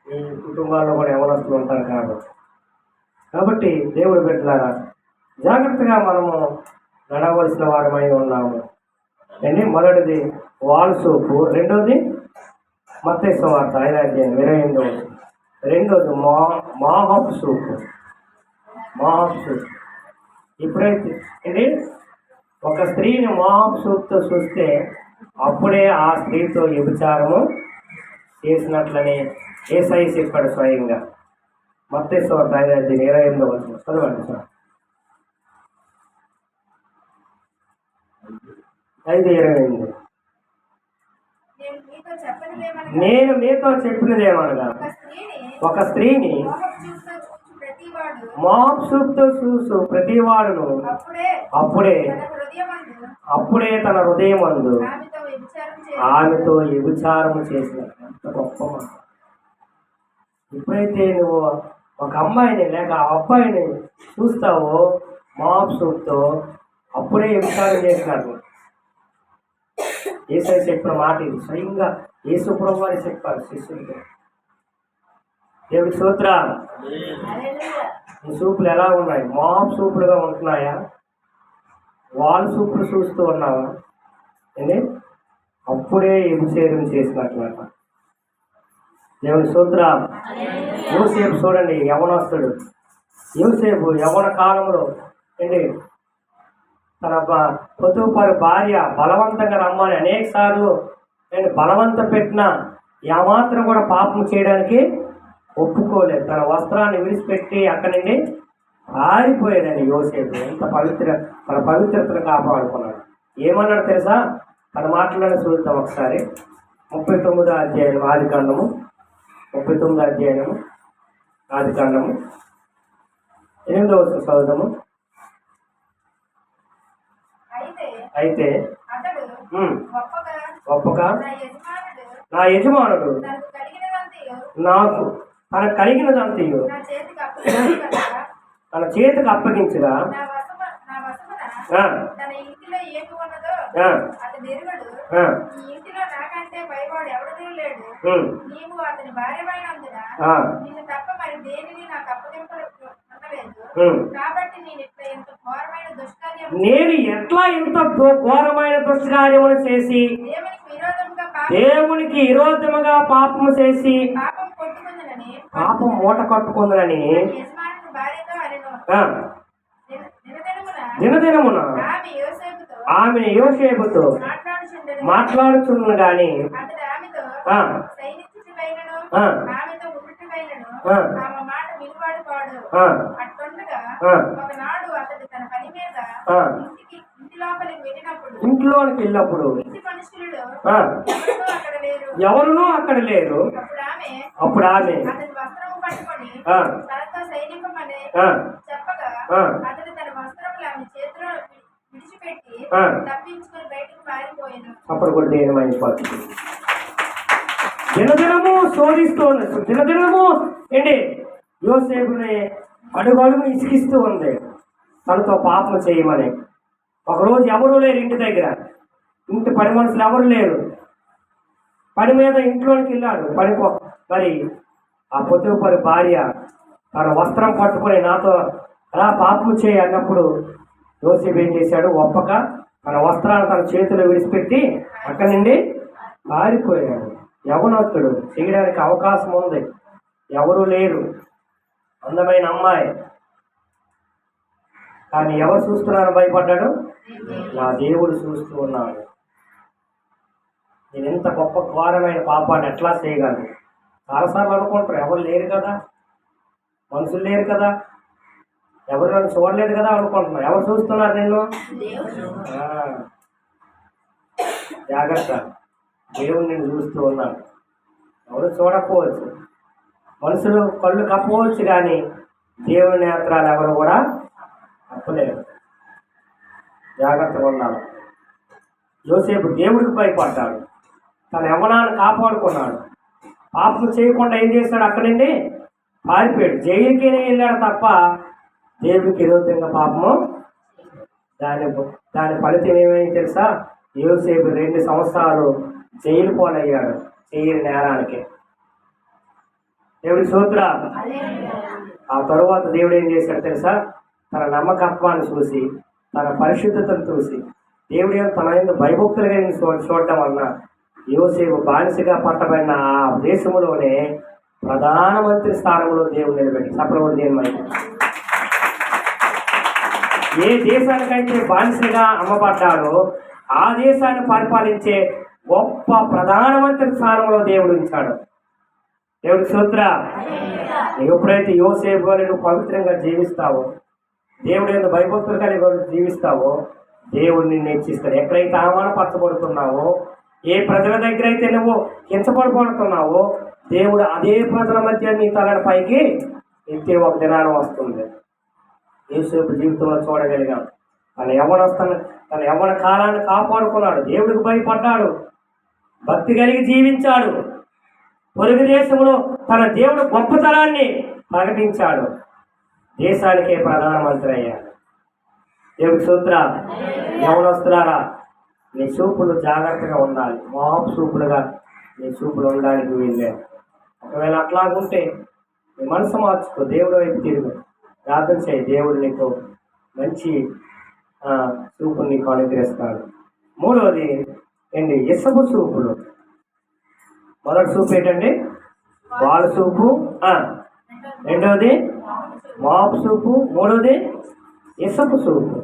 మీ కుటుంబాల్లో కూడా యవనస్తులు ఉంటారు కాబట్టి దేవుడు బిడ్డలారా జాగ్రత్తగా మనము నడవలసిన వారమై ఉన్నాము. అండి మొదటిది వాల్ సోపు, రెండోది మత్తయి సువార్త 5వ అధ్యాయం 28వ వచనం. రెండోది మాహబ్ సూపు. ఇప్పుడైతే ఇది ఒక స్త్రీని మాహబ్ సూప్తో చూస్తే అప్పుడే ఆ స్త్రీతో వ్యభిచారము చేసినట్లనే యేసయ్య చెప్పాడు స్వయంగా. మత్తయి సువార్త 5వ అధ్యాయం 28వ వచనం చదవండి సార్. 5:28. నేను మీతో చెప్పినదేమనగా ఒక స్త్రీని మోహపు చూపుతో చూసు ప్రతివాడును అప్పుడే తన హృదయమందు ఆమెతో వ్యభిచారము చేసిన. ఎంత గొప్ప మాట! ఎప్పుడైతే నువ్వు ఒక అమ్మాయిని లేక ఆ అబ్బాయిని చూస్తావో మోహపు చూపుతో, అప్పుడే వ్యభిచారం చేసినాడు. యేసయ్య చెప్పిన మాట ఇది. స్వయంగా యేసు ప్రభువు వారు చెప్పారు శిష్యుడికి. దేవుడికి స్తోత్రం. ఈ సూపులు ఎలా ఉన్నాయి? మాప్ సూపులుగా ఉంటున్నాయా? వాల్ సూపులు చూస్తూ ఉన్నావా? ఏంటి? అప్పుడే వ్యభిచారం చేసినట్లట. దేవుడి స్తోత్రం. యోసేపు చూడండి, యవనస్తుడు. యోసేపు యవన కాలంలో ఏంటి తన పొతుపారి భార్య బలవంతంగా రమ్మని అనేక సార్లు నేను బలవంత పెట్టినా ఏమాత్రం కూడా పాపం చేయడానికి ఒప్పుకోలేదు. తన వస్త్రాన్ని విడిచిపెట్టి అక్కడి నుండి పారిపోయాడండి యోసేపు. ఎంత తన పవిత్రతను కాపాడుకున్నాడు. ఏమన్నాడు తెలుసా? తన మాటలను చూద్దాం ఒకసారి. 39వ అధ్యాయం ఆదికాండము, 39వ అధ్యాయము ఆదికాండము 8వ వచనం చదువుదాము. అయితే గొప్పగా నా యజమానుడు నాకు తనకు కలిగినదంతయు తన చేతికి అప్పగించగా నేను ఎట్లా ఇంత ఘోరమైన దుష్కార్యములు చేసి దేవునికి విరోధముగా పాపము చేసి పాపం మూట కట్టుకుందని దినదినమున ఆమె యోసేపుతో మాట్లాడుచున్న గాని ఇంట్లోకి వెళ్ళినప్పుడు ఎవరునూ అక్కడ లేరు. అప్పుడు ఆమె అప్పుడు కూడా దేనిమైపోతుంది. దినదినము శోధిస్తూ ఉంది. దినదినము ఏంటి యోసేపుని అడుగడుగు ఇసికిస్తూ ఉంది తనతో పాపం చేయమని. ఒకరోజు ఎవరూ లేరు ఇంటి దగ్గర, ఇంటి పని మనుషులు ఎవరు లేరు. పని మీద ఇంట్లోకి వెళ్ళాడు. మరి ఆ పొత్తుపరి భార్య తన వస్త్రం పట్టుకొని నాతో అలా పాపం చేయి అన్నప్పుడు యోసేపు ఏం చేశాడు? ఒప్పక తన వస్త్రాలు తన చేతిలో విడిచిపెట్టి అక్కడి నుండి పారిపోయాడు. యవనస్తుడు, చేయడానికి అవకాశం ఉంది, ఎవరు లేరు, అందమైన అమ్మాయి. కానీ ఎవరు చూస్తున్నారని భయపడ్డాడు? నా దేవుడు చూస్తూ ఉన్నాడు. నేను ఇంత గొప్ప ఘోరమైన పాపాన్ని ఎట్లా చేయగలను? చాలాసార్లు అనుకుంటారు, ఎవరు లేరు కదా, మనుషులు లేరు కదా, ఎవరు నన్ను చూడలేదు కదా అనుకుంటున్నాను. ఎవరు చూస్తున్నారు నిన్ను? జాగ్రత్త, దేవుడు నిన్ను చూస్తూ ఉన్నాడు. ఎవరు చూడకపోవచ్చు, మనుషులు కళ్ళు కప్పవచ్చు, కానీ దేవుని నేత్రాలు ఎవరు కూడా కప్పలేరు. జాగ్రత్తగా ఉన్నాడు. యోసేపు దేవుడికి భయపడ్డాడు, తన యవ్వనాన్ని కాపాడుకున్నాడు. పాపం చేయకుండా ఏం చేశాడు? అక్కడి నుండి పారిపోయాడు. జైలుకి వెళ్ళాడు తప్ప దేవుడికి విరోధంగా పాపము. దాని ఫలితం ఏమైంది తెలుసా? యోసేపు 2 సంవత్సరాలు జైలు పాలయ్యాడు, చేయని నేరానికి. దేవుడి స్తోత్రం. ఆ తరువాత దేవుడు ఏం చేశాడు తెలుసా? తన నమ్మకత్వాన్ని చూసి, తన పరిశుద్ధతను చూసి, దేవుడు తన ఎందుకు భయభక్తులుగా చూడటం వలన యోసేపు బానిసగా పట్టబడిన ఆ దేశంలోనే ప్రధానమంత్రి స్థానంలో దేవుడు నిలబెట్టి సప్రభుడు దేవుడు. ఏ దేశానికైతే బానిసగా అమ్మబడ్డాడో ఆ దేశాన్ని పరిపాలించే గొప్ప ప్రధానమంత్రి స్థానంలో దేవుడు ఉంచాడు. దేవుడి స్తోత్రం. ఎప్పుడైతే యోసేపు అని నువ్వు పవిత్రంగా జీవిస్తావో, దేవుడు ఎందుకు భయభక్తులు కలిగి జీవిస్తావో, దేవుడు నిన్ను హెచ్చిస్తాడు. ఎక్కడైతే అవమానపరచబడుతున్నావో, ఏ ప్రజల దగ్గర అయితే నువ్వు కించపడిపడుతున్నావో, దేవుడు అదే ప్రజల మధ్య నీ తలని పైకి ఎత్తే ఒక దినాన్ని వస్తుంది. యోసేపు జీవితంలో చూడగలిగాం. తన యవ్వన కాలాన్ని కాపాడుకున్నాడు, దేవుడికి భయపడ్డాడు, భక్తి కలిగి జీవించాడు, పొరుగు దేశంలో తన దేవుడు గొప్పతనాన్ని ప్రకటించాడు, దేశానికే ప్రధానమంత్రి అయ్యాడు. దేవుడి స్తోత్రం. యవ్వనస్తులారా, నీ చూపులు జాగ్రత్తగా ఉండాలి. మాపు చూపులుగా నీ చూపులు ఉండడానికి వీల్లేదు. ఒకవేళ అట్లాగుంటే నీ మనసు మార్చుకో, దేవుడు వైపు తిరుగు, ప్రార్థన చేయి, దేవుడు నీకు మంచి చూపులు నీకు అనుగ్రహిస్తాడు. 3వది ఏంటి? ఇసపు చూపులు. మొదటి చూపు ఏంటండి? వాళ్ళ చూపు. 2వది మాపు చూపు. 3వది ఇసపు చూపు.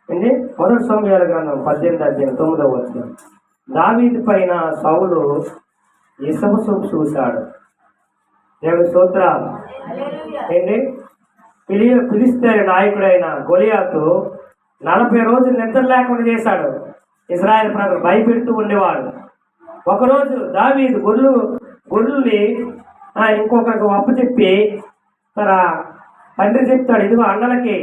ఏంటి? 1 సమూయేలు గ్రంథం 18:9 దావీదు పైన సౌలు ఇసపు చూపు చూశాడు. దేవుడి స్తోత్రం. ఏంటి? ఫిలిష్తీయుల నాయకుడైన గొలియాతు 40 రోజులు నిద్ర లేకుండా చేశాడు. ఇశ్రాయేలు ప్రజలు భయపెడుతూ ఉండేవాడు. ఒకరోజు దావీదు గొర్రెల్ని ఇంకొకరికి అప్పచెప్పి తన తండ్రి చెప్తాడు, ఇదిగో అన్నలకి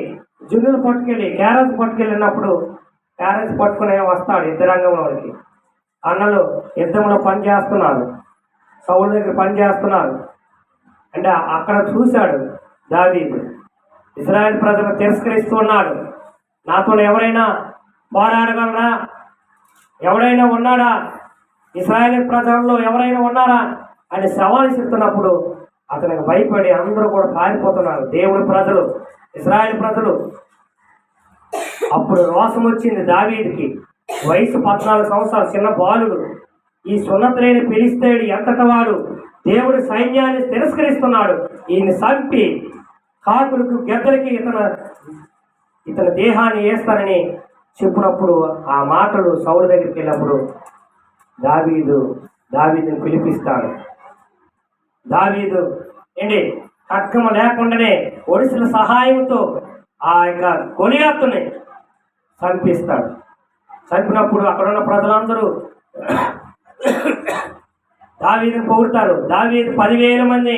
జున్నులు పట్టుకెళ్ళి క్యారెట్స్ పట్టుకెళ్ళినప్పుడు క్యారెట్స్ పట్టుకునే వస్తాడు యుద్ధరంగంలోనికి. అన్నలు యుద్ధంలో పని చేస్తున్నారు, సౌలు దగ్గర పని చేస్తున్నారు. అంటే అక్కడ చూశాడు దావీదు, ఇశ్రాయేలు ప్రజలు తిరస్కరిస్తూ ఉన్నాడు, నాతో ఎవరైనా పోరాడగలరా, ఎవరైనా ఉన్నాడా, ఇశ్రాయేలు ప్రజల్లో ఎవరైనా ఉన్నారా అని సవాలు ఇస్తున్నప్పుడు అతనికి భయపడి అందరూ కూడా పారిపోతున్నారు, దేవుడి ప్రజలు, ఇశ్రాయేలు ప్రజలు. అప్పుడు రోషం వచ్చింది దావీదుకి. వయసు 14 సంవత్సరాలు, చిన్న బాలుడు. ఈ సున్నతులైన ఫిలిష్తీయుడు ఎంతటి వాడు, దేవుడి సైన్యాన్ని తిరస్కరిస్తున్నాడు, ఈయన చంపి కాకులకు గెద్దలకి ఇతని దేహాన్ని వేస్తానని చెప్పినప్పుడు ఆ మాటలు సౌలు దగ్గరికి వెళ్ళినప్పుడు దావీదుని పిలిపిస్తాడు. దావీదు ఏంటి ఖడ్గము లేకుండానే ఒడిసిన సహాయంతో ఆ యొక్క గొలియాతుని చంపిస్తాడు. చంపినప్పుడు అక్కడున్న ప్రజలందరూ దావీదుని పొగుడతారు. దావీదు 10,000 మంది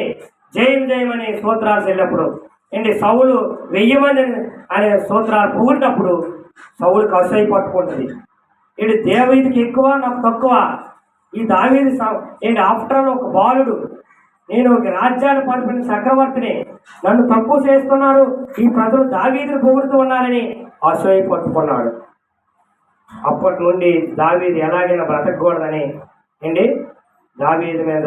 జయం జయమని స్తోత్రాలు చెల్లినప్పుడు ఏంటి సౌలు 1000 మంది అనే స్తోత్రాలు పొగిడినప్పుడు సౌలుకి అసూయ పట్టుకుంటుంది. ఏంటి దావీదుకి ఎక్కువ, నాకు తక్కువ. ఈ దావీదు ఏంటి ఆఫ్టర్ ఆల్ ఒక బాలుడు, నేను ఒక రాజ్యాన్ని పరిపాలించిన చక్రవర్తిని, నన్ను తక్కువ చేస్తున్నాడు, ఈ ప్రజలు దావీదుని పొగుడుతూ ఉన్నారని అసూయ పట్టుకున్నాడు. అప్పటి నుండి దావీదు ఎలాగైనా బ్రతకూడదని ఏంటి దావీదు మీద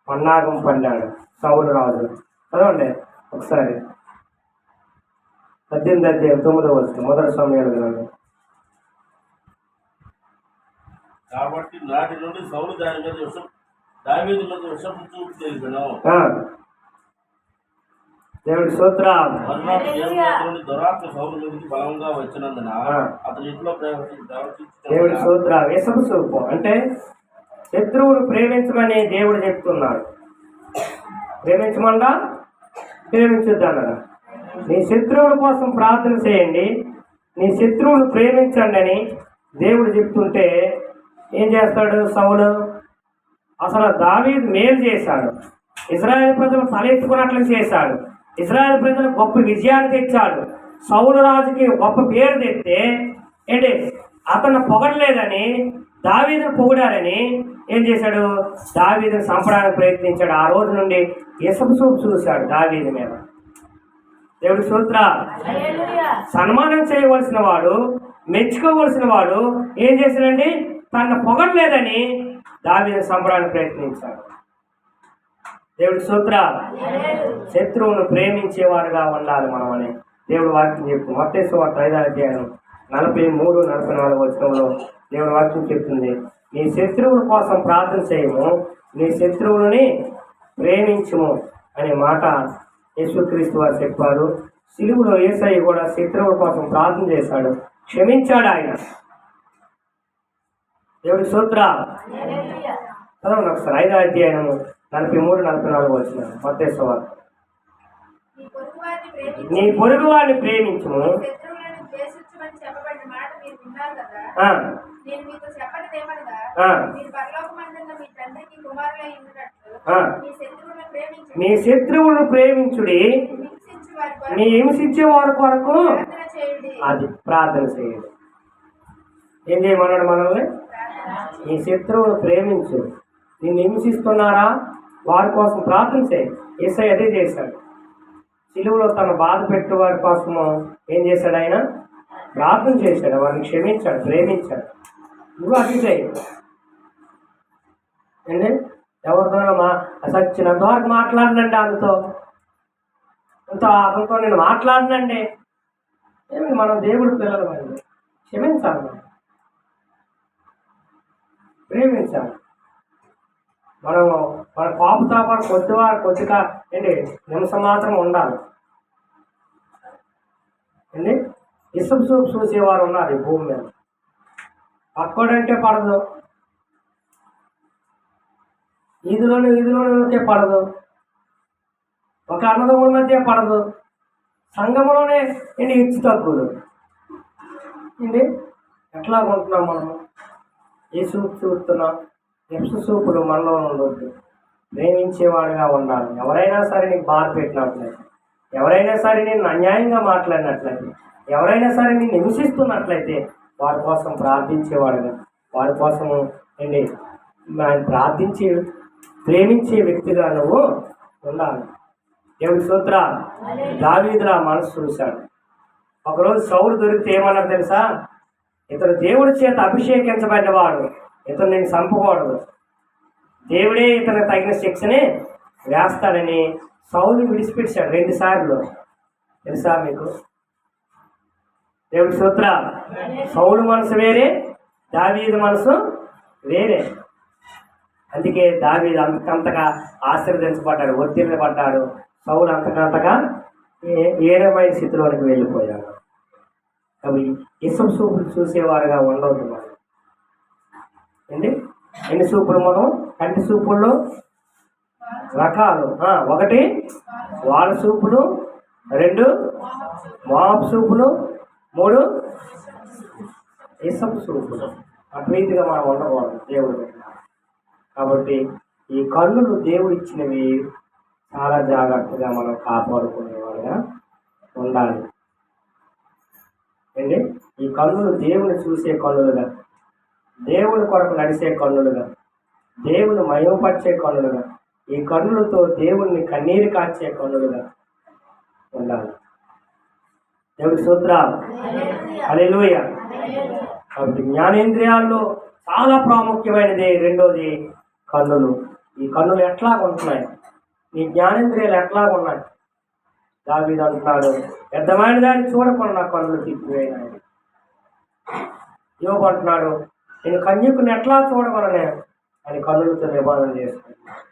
పన్నాగం పడ్డాడు సౌలు రాజు. చదవండి ఒకసారి 18:9 1 సమూయేలు గ్రంథం. కాబట్టి నాటి నుండి సౌలు దావీదు మీద విషపు చూపు తెలిపాను. దేవుడి స్తోత్రం. మర్నాడు దేవుని దగ్గర నుండి దురాత్మ సౌలు మీదకి బలంగా వచ్చినందున అతని ఇంట్లో దేవుడి స్తోత్రం. విషపు చూపు అంటే శత్రువును ప్రేమించమని దేవుడు చెప్తున్నాడు. ప్రేమించమండా ప్రేమించొద్దన్నాడు. నీ శత్రువుల కోసం ప్రార్థన చేయండి, నీ శత్రువును ప్రేమించండి అని దేవుడు చెప్తుంటే ఏం చేస్తాడు సౌలు? అసలు దావీదు మేలు చేశాడు, ఇశ్రాయేలు ప్రజలు తలెత్తుకున్నట్లు చేశాడు, ఇశ్రాయేలు ప్రజలు గొప్ప విజయాన్ని తెచ్చాడు, సౌలు రాజుకి గొప్ప పేరు తెస్తే ఏంటి అతను పొగడలేదని దావీదును పొగిడారని ఏం చేశాడు? దావీదును చంపడానికి ప్రయత్నించాడు. ఆ రోజు నుండి ఇసపు చూపు చూశాడు దావీదు మీద. దేవుడి స్తోత్ర. సన్మానం చేయవలసిన వాడు, మెచ్చుకోవలసిన వాడు ఏం చేశాడండి? తన పొగడలేదని దావీదును చంపడానికి ప్రయత్నించాడు. దేవుడి స్తోత్ర. శత్రువును ప్రేమించేవారుగా ఉండాలి మనం అని దేవుడు వాక్యం చెప్తుంది. మత్తయి సువార్త 5వ అధ్యాయం 43, 44 వచనంలో దేవుడి వాక్యం చెప్తుంది, నీ శత్రువుల కోసం ప్రార్థన చేయము, నీ శత్రువులని ప్రేమించుము అనే మాట యేసుక్రీస్తు వారు చెప్పారు. సిలువలో యేసయ్య కూడా శత్రువుల కోసం ప్రార్థన చేశాడు, క్షమించాడు ఆయన. దేవుడి స్తోత్ర. చదవండి ఒకసారి 5వ అధ్యాయము 43, 44 వచ్చిన మత్తయి సువార్త. నీ పొరుగు వారిని ప్రేమించుము. మీ శత్రువులను ప్రేమించుడి, మీ హింసించే వారి కొరకు అది ప్రార్థన చేయండి. ఏం చేయమన్నాడు మనల్ని? నీ శత్రువును ప్రేమించు. నిన్ను హింసిస్తున్నారా వారి కోసం ప్రార్థన చేయి. యేసయ్య అదే చేశాడు. సిలువలో తన బాధ పెట్టే వారి కోసము ఏం చేశాడు? ఆయన ప్రార్థన చేశాడు, వారిని క్షమించాడు, ప్రేమించాడు. నువ్వు అది చేయి అండి. ఎవరితోనో సచ్చినంత వరకు మాట్లాడినండి, అతనితో నేను మాట్లాడినండి. ఏమి మనం దేవుడి పిల్లలు అండి, క్షమించాలి, మనం ప్రేమించాలి. మనం మన పాపుతాపాలు కొద్దిగా ఏంటి నిమిషం మాత్రం ఉండాలి అండి. ఇసుపు చూపు చూసేవారు ఉన్నారు ఈ భూమి మీద. పక్కోడంటే పడదు, ఈదులోనే పడదు, ఒక అన్నదమ్ముల మధ్య పడదు, సంఘంలోనే ఏంటి హెచ్చు తగ్గులు ఏంటి. ఎట్లా ఉంటున్నాం మనము? ఏ చూపు చూస్తున్నాం? ఎప్సు చూపులు మనలో ఉండొద్దు. ప్రేమించేవాడిగా ఉండాలి. ఎవరైనా సరే నీకు బాధ పెట్టినట్లయితే, ఎవరైనా సరే నేను అన్యాయంగా మాట్లాడినట్లయితే, ఎవరైనా సరే నేను హింసిస్తున్నట్లయితే వారి కోసం ప్రార్థించేవాడుగా, వారి కోసం ఏంటి ప్రార్థించి ప్రేమించే వ్యక్తిగా నువ్వు ఉండాలి. దేవుడి స్తోత్ర. దావీదులా మనసు చూశాడు. ఒకరోజు సౌలు దొరికితే ఏమన్నాడు తెలుసా? ఇతడు దేవుడి చేత అభిషేకించబడినవాడు, ఇతను నేను చంపకూడదు, దేవుడే ఇతను తగిన శిక్షని వేస్తాడని సౌలు విడిచిపెట్టాడు 2 సార్లు. తెలుసా మీకు? దేవుడి స్తోత్ర. సౌలు మనసు వేరే, దావీదు మనసు వేరే. అందుకే దావీదు అంతకంతగా ఆశీర్వదించబడ్డాడు, ఒత్తిడిపడ్డాడు. సౌలు అంతకంతగా ఏరమైన స్థితిలోనికి వెళ్ళిపోయాడు. అవి ఇసుపు చూపులు చూసేవారుగా ఉండవద్దు మనం అండి. ఎన్ని చూపులు మనం? కంటి చూపుల్లో రకాలు. 1 వాళ్ళ చూపులు, 2 మోహపు చూపులు, 3 ఇసుపు చూపులు. అట్రీతిగా మనం ఉండకూడదు దేవుడు. కాబట్టి ఈ కన్నులు దేవుడు ఇచ్చినవి, చాలా జాగ్రత్తగా మనం కాపాడుకునేవారుగా ఉండాలి అండి. ఈ కన్నులు దేవుని చూసే కన్నులుగా, దేవుని కొరకు నడిచే కన్నులుగా, దేవుని మహిమపరిచే కన్నులుగా, ఈ కన్నులతో దేవుణ్ణి కన్నీరు కార్చే కన్నులుగా ఉండాలి. దేవుడి స్తోత్రం. హల్లెలూయా. కాబట్టి జ్ఞానేంద్రియాల్లో చాలా ప్రాముఖ్యమైనది రెండోది కన్నులు. ఈ కన్నులు ఎట్లా ఉంటున్నాయి? ఈ జ్ఞానేంద్రియాలు ఎట్లా ఉన్నాయి? దావీదు అంటున్నాడు, వ్యర్థమైన దాన్ని చూడకుండా కన్నులు తిప్పివేయనాడు. యోబు అంటున్నాడు, నేను కన్యకుని ఎట్లా చూడగలనే అని కన్నులతో నిబంధన చేసుకుంటున్నాను.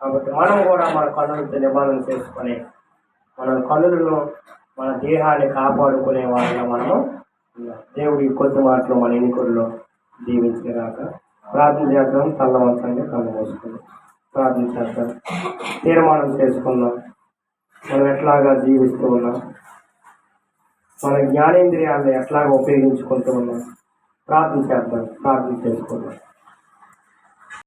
కాబట్టి మనం కూడా మన కన్నులతో నిబంధన చేసుకొని మన కన్నులను మన దేహాన్ని కాపాడుకునే వాళ్ళగా మనము ఉన్నాం. దేవుడి కొద్ది మాటలు మన ఎన్నికల్లో దీవించినాక ప్రార్థన చేద్దాం. తల్లవంతంగా కళ్ళు మూసుకుందాం, ప్రార్థన చేద్దాం, తీర్మానం చేసుకుందాం. మనం ఎట్లాగా జీవిస్తూ ఉన్నాం, మన జ్ఞానేంద్రియాలను ఎట్లాగా ఉపయోగించుకుంటూ ఉన్నాం, ప్రార్థన చేద్దాం, ప్రార్థన చేసుకుందాం.